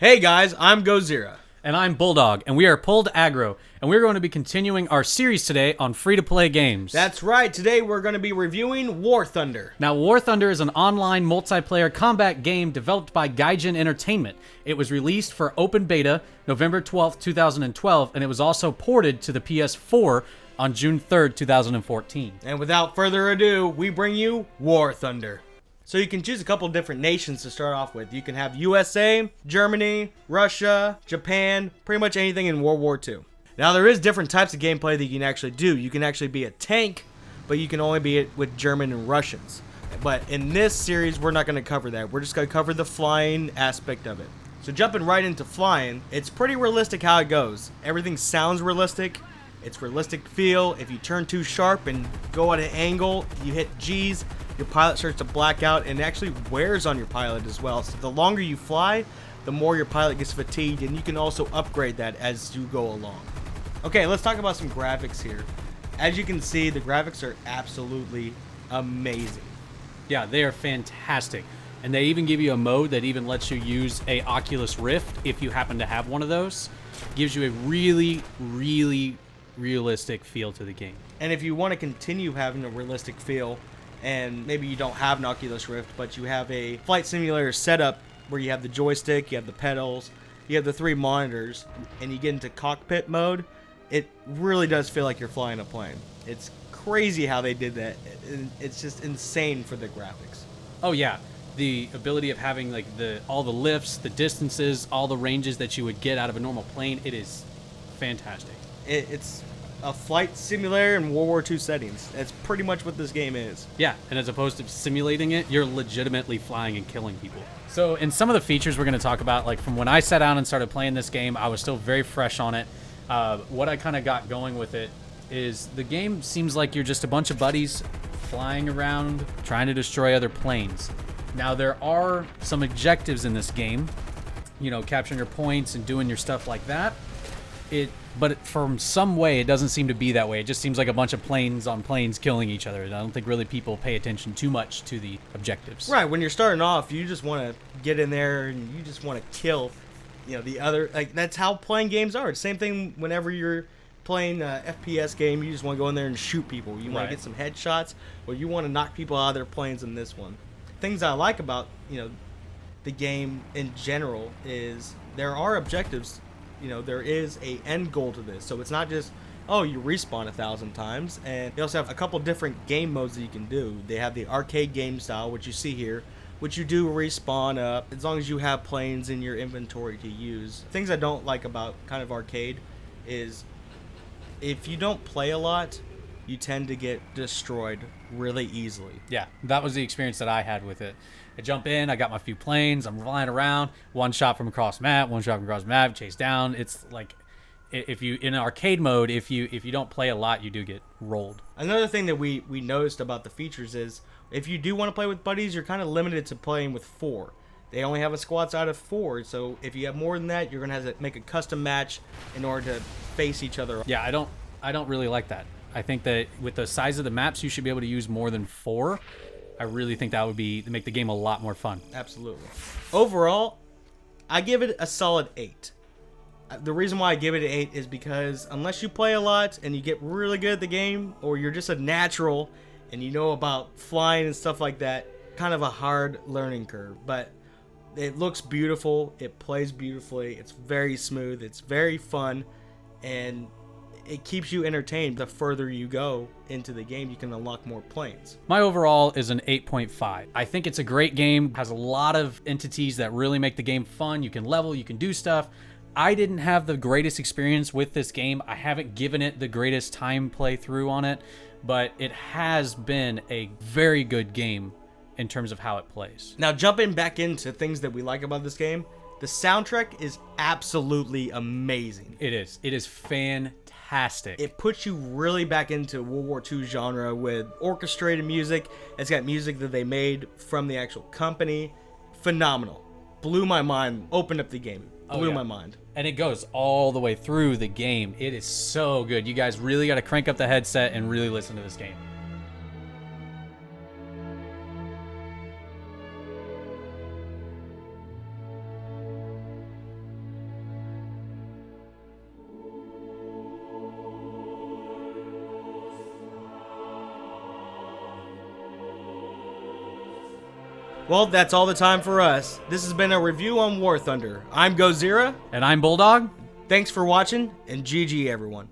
Hey guys, I'm Gozirra. And I'm Bulldog, and we are Pulled Aggro, and we're going to be continuing our series today on free-to-play games. That's right, today we're going to be reviewing War Thunder. Now, War Thunder is an online multiplayer combat game developed by Gaijin Entertainment. It was released for open beta November 12th, 2012, and it was also ported to the PS4 on June 3rd, 2014. And without further ado, we bring you War Thunder. So you can choose a couple different nations to start off with. You can have USA, Germany, Russia, Japan, pretty much anything in World War II. Now there is different types of gameplay that you can actually do. You can actually be a tank, but you can only be it with German and Russians. But in this series, we're not going to cover that. We're just going to cover the flying aspect of it. So jumping right into flying, it's pretty realistic how it goes. Everything sounds realistic. It's realistic feel. If you turn too sharp and go at an angle, you hit G's, your pilot starts to black out, and it actually wears on your pilot as well. So the longer you fly, the more your pilot gets fatigued, and you can also upgrade that as you go along. Okay, let's talk about some graphics here. As you can see, the graphics are absolutely amazing. Yeah, they are fantastic. And they even give you a mode that even lets you use a Oculus Rift if you happen to have one of those. Gives you a really, really realistic feel to the game. And if you want to continue having a realistic feel, and maybe you don't have an Oculus Rift, but you have a flight simulator setup where you have the joystick, you have the pedals, you have the 3 monitors, and you get into cockpit mode, it really does feel like you're flying a plane. It's crazy how they did that. It's just insane for the graphics. Oh yeah, the ability of having like all the lifts, the distances, all the ranges that you would get out of a normal plane, it is fantastic. It's a flight simulator in World War II settings. That's pretty much what this game is. Yeah, and as opposed to simulating it, you're legitimately flying and killing people. So in some of the features we're going to talk about, like from when I sat down and started playing this game, I was still very fresh on it. What I kind of got going with it is the game seems like you're just a bunch of buddies flying around trying to destroy other planes. Now there are some objectives in this game, you know, capturing your points and doing your stuff like that. But from some way, it doesn't seem to be that way. It just seems like a bunch of planes on planes killing each other. And I don't think really people pay attention too much to the objectives. Right, when you're starting off, you just want to get in there and you just want to kill, you know, the other. Like, that's how playing games are. Same thing whenever you're playing an FPS game, you just want to go in there and shoot people. You want to get some headshots, or you want to knock people out of their planes in this one. Things I like about, you know, the game in general is there are objectives. You know, there is a end goal to this, so it's not just, oh, you respawn 1,000 times. And they also have a couple different game modes that you can do. They have the arcade game style, which you see here, which you do respawn up as long as you have planes in your inventory to use. Things I don't like about kind of arcade is if you don't play a lot, you tend to get destroyed really easily. Yeah, that was the experience that I had with it. I jump in, I got my few planes, I'm flying around, one shot from across map, one shot from across map, chase down. It's like, if you in arcade mode, if you don't play a lot, you do get rolled. Another thing that we noticed about the features is if you do want to play with buddies, you're kind of limited to playing with 4. They only have a squad side of 4, so if you have more than that, you're gonna have to make a custom match in order to face each other. Yeah, I don't really like that. I think that with the size of the maps, you should be able to use more than 4. I really think that would make the game a lot more fun. Absolutely. Overall, I give it a solid 8. The reason why I give it an 8 is because unless you play a lot and you get really good at the game, or you're just a natural and you know about flying and stuff like that, kind of a hard learning curve. But it looks beautiful, it plays beautifully, it's very smooth, it's very fun, and it keeps you entertained. The further you go into the game, you can unlock more planes. My overall is an 8.5. I think it's a great game, has a lot of entities that really make the game fun. You can level, you can do stuff. I didn't have the greatest experience with this game. I haven't given it the greatest time play through on it, but it has been a very good game in terms of how it plays. Now, jumping back into things that we like about this game, the soundtrack is absolutely amazing. It is. It is fantastic. It puts you really back into World War II genre with orchestrated music. It's got music that they made from the actual company. Phenomenal. Blew my mind. Opened up the game. Blew my mind. And it goes all the way through the game. It is so good. You guys really got to crank up the headset and really listen to this game. Well, that's all the time for us. This has been a review on War Thunder. I'm Gozirra. And I'm Bulldog. Thanks for watching, and GG everyone.